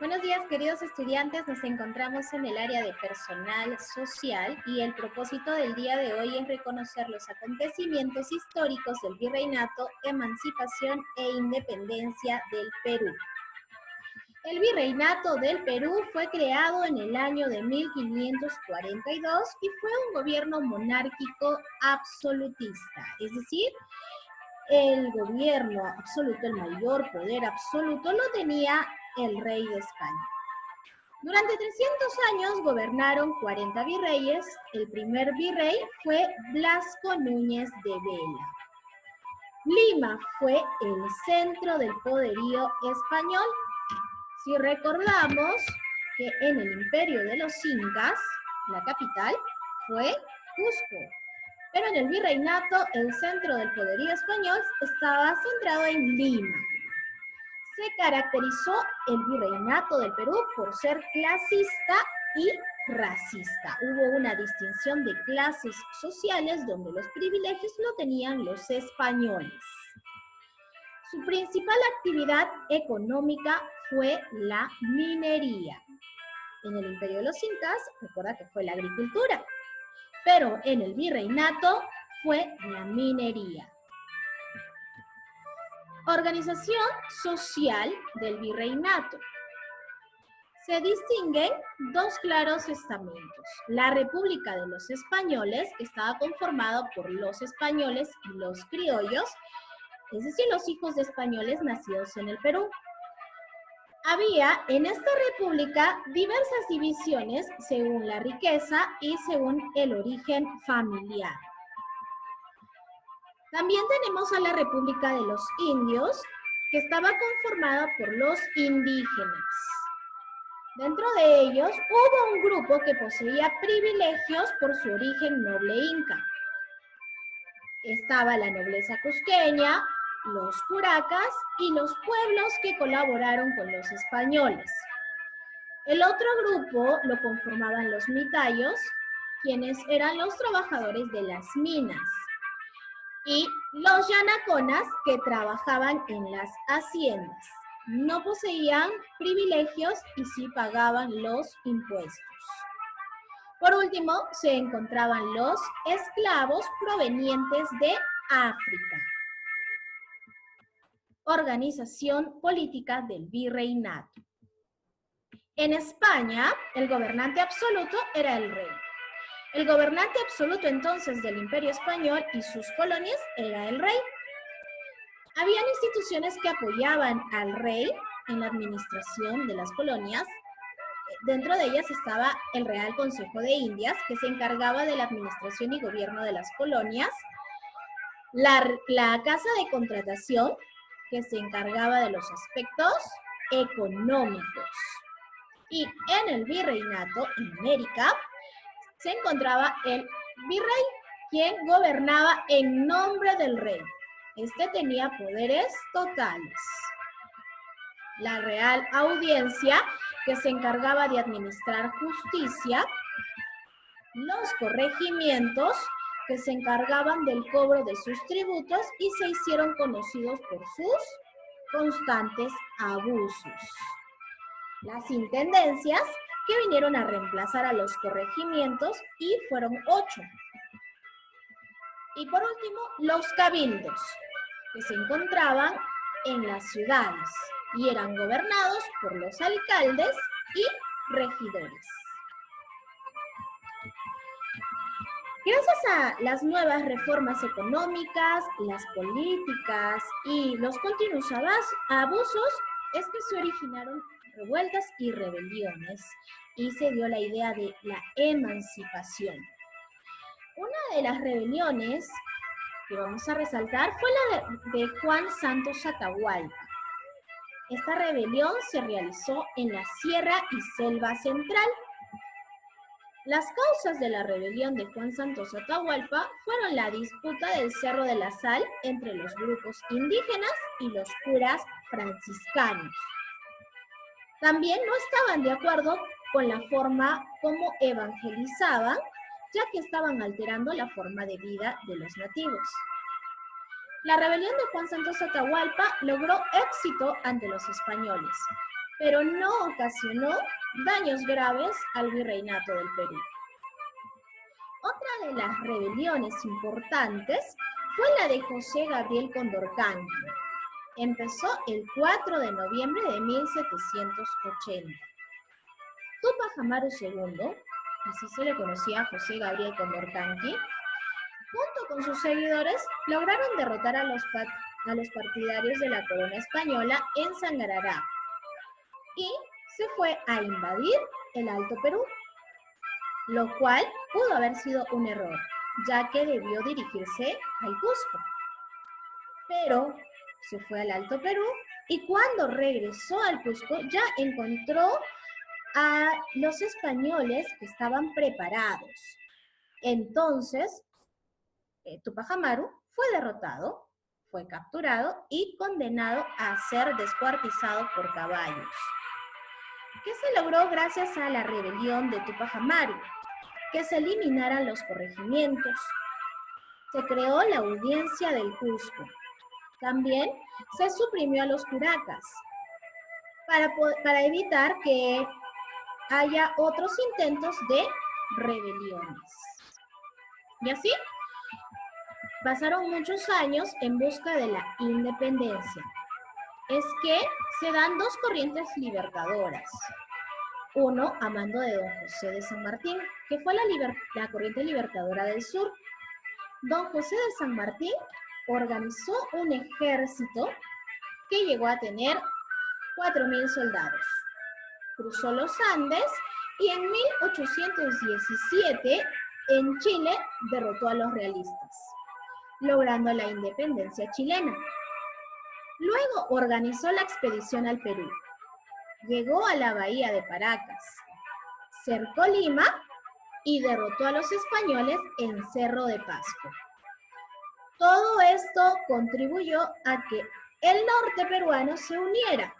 Buenos días, queridos estudiantes. Nos encontramos en el área de personal social y el propósito del día de hoy es reconocer los acontecimientos históricos del virreinato, emancipación e independencia del Perú. El virreinato del Perú fue creado en el año de 1542 y fue un gobierno monárquico absolutista, es decir, el gobierno absoluto, el mayor poder absoluto, lo tenía el rey de España. Durante 300 años gobernaron 40 virreyes. El primer virrey fue Blasco Núñez de Vela. Lima fue el centro del poderío español. Si recordamos que en el imperio de los incas, la capital fue Cusco. Pero en el virreinato, el centro del poderío español estaba centrado en Lima. Se caracterizó el virreinato del Perú por ser clasista y racista. Hubo una distinción de clases sociales donde los privilegios lo tenían los españoles. Su principal actividad económica fue la minería. En el imperio de los incas, recuerda que fue la agricultura, pero en el virreinato fue la minería. Organización social del virreinato. Se distinguen dos claros estamentos. La República de los Españoles, que estaba conformada por los españoles y los criollos, es decir, los hijos de españoles nacidos en el Perú. Había en esta república diversas divisiones según la riqueza y según el origen familiar. También tenemos a la República de los Indios, que estaba conformada por los indígenas. Dentro de ellos hubo un grupo que poseía privilegios por su origen noble inca. Estaba la nobleza cusqueña, los curacas y los pueblos que colaboraron con los españoles. El otro grupo lo conformaban los mitayos, quienes eran los trabajadores de las minas, y los yanaconas, que trabajaban en las haciendas. No poseían privilegios y sí pagaban los impuestos. Por último, se encontraban los esclavos provenientes de África. Organización política del virreinato. En España, el gobernante absoluto era el rey. El gobernante absoluto entonces del Imperio Español y sus colonias era el rey. Habían instituciones que apoyaban al rey en la administración de las colonias. Dentro de ellas estaba el Real Consejo de Indias, que se encargaba de la administración y gobierno de las colonias. La Casa de Contratación, que se encargaba de los aspectos económicos. Y en el virreinato, en América, se encontraba el virrey, quien gobernaba en nombre del rey. Este tenía poderes totales. La Real Audiencia, que se encargaba de administrar justicia. Los corregimientos, que se encargaban del cobro de sus tributos y se hicieron conocidos por sus constantes abusos. Las intendencias, que vinieron a reemplazar a los corregimientos y fueron 8. Y por último, los cabildos, que se encontraban en las ciudades y eran gobernados por los alcaldes y regidores. Gracias a las nuevas reformas económicas, las políticas y los continuos abusos, es que se originaron revueltas y rebeliones y se dio la idea de la emancipación. Una de las rebeliones que vamos a resaltar fue la de Juan Santos Atahualpa. Esta rebelión se realizó en la Sierra y Selva Central. Las causas de la rebelión de Juan Santos Atahualpa fueron la disputa del Cerro de la Sal entre los grupos indígenas y los curas franciscanos. También no estaban de acuerdo con la forma como evangelizaban, ya que estaban alterando la forma de vida de los nativos. La rebelión de Juan Santos Atahualpa logró éxito ante los españoles, pero no ocasionó daños graves al virreinato del Perú. Otra de las rebeliones importantes fue la de José Gabriel Condorcanqui. Empezó el 4 de noviembre de 1780. Túpac Amaru II, así se le conocía a José Gabriel Condorcanqui, junto con sus seguidores, lograron derrotar a los partidarios de la corona española en Sangarará y se fue a invadir el Alto Perú, lo cual pudo haber sido un error, ya que debió dirigirse al Cusco. Pero se fue al Alto Perú y cuando regresó al Cusco ya encontró a los españoles que estaban preparados. Entonces, Túpac Amaru fue derrotado, fue capturado y condenado a ser descuartizado por caballos. ¿Qué se logró gracias a la rebelión de Túpac Amaru? Que se eliminaran los corregimientos. Se creó la audiencia del Cusco. También se suprimió a los curacas para evitar que haya otros intentos de rebeliones. Y así pasaron muchos años en busca de la independencia. Es que se dan dos corrientes libertadoras. Uno a mando de don José de San Martín, que fue la corriente libertadora del sur. Don José de San Martín organizó un ejército que llegó a tener 4.000 soldados. Cruzó los Andes y en 1817 en Chile derrotó a los realistas, logrando la independencia chilena. Luego organizó la expedición al Perú. Llegó a la bahía de Paracas, cercó Lima y derrotó a los españoles en Cerro de Pasco. Todo esto contribuyó a que el norte peruano se uniera.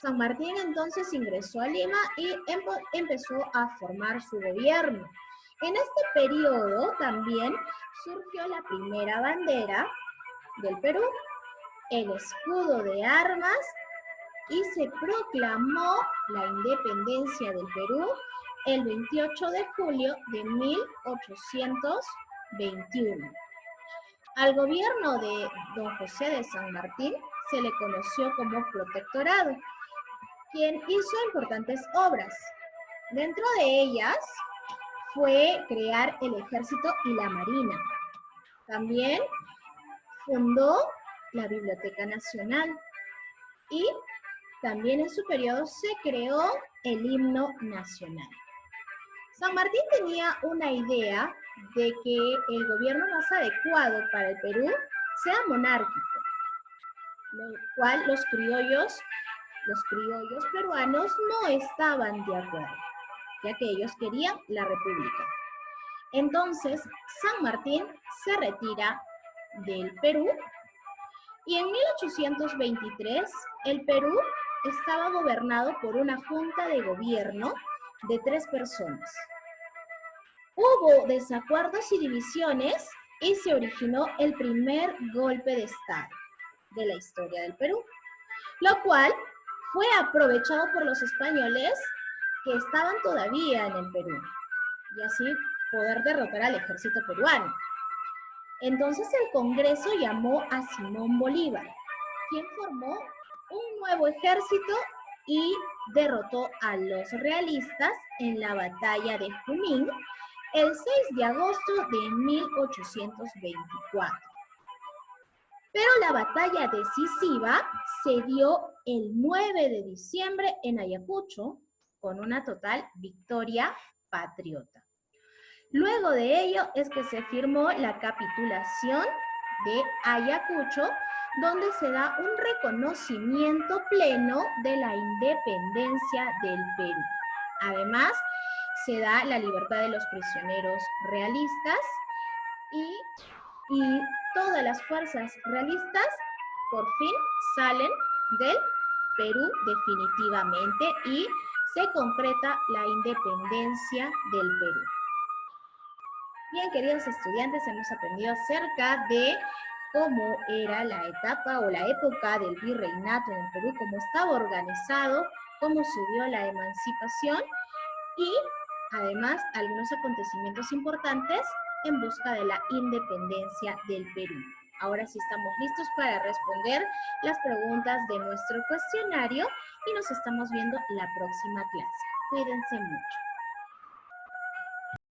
San Martín entonces ingresó a Lima y empezó a formar su gobierno. En este periodo también surgió la primera bandera del Perú, el escudo de armas, y se proclamó la independencia del Perú el 28 de julio de 1821. Al gobierno de don José de San Martín se le conoció como protectorado, quien hizo importantes obras. Dentro de ellas fue crear el ejército y la marina. También fundó la Biblioteca Nacional y también en su periodo se creó el himno nacional. San Martín tenía una idea de que el gobierno más adecuado para el Perú sea monárquico, lo cual los criollos peruanos no estaban de acuerdo, ya que ellos querían la república. Entonces, San Martín se retira del Perú y en 1823 el Perú estaba gobernado por una junta de gobierno de 3 personas. Hubo desacuerdos y divisiones y se originó el primer golpe de Estado de la historia del Perú, lo cual fue aprovechado por los españoles que estaban todavía en el Perú y así poder derrotar al ejército peruano. Entonces el Congreso llamó a Simón Bolívar, quien formó un nuevo ejército y derrotó a los realistas en la batalla de Junín el 6 de agosto de 1824. Pero la batalla decisiva se dio el 9 de diciembre en Ayacucho con una total victoria patriota. Luego de ello es que se firmó la capitulación de Ayacucho, donde se da un reconocimiento pleno de la independencia del Perú. Además, se da la libertad de los prisioneros realistas y todas las fuerzas realistas por fin salen del Perú definitivamente y se concreta la independencia del Perú. Bien, queridos estudiantes, hemos aprendido acerca de cómo era la etapa o la época del virreinato en el Perú, cómo estaba organizado, cómo se dio la emancipación y además algunos acontecimientos importantes en busca de la independencia del Perú. Ahora sí estamos listos para responder las preguntas de nuestro cuestionario y nos estamos viendo la próxima clase. Cuídense mucho.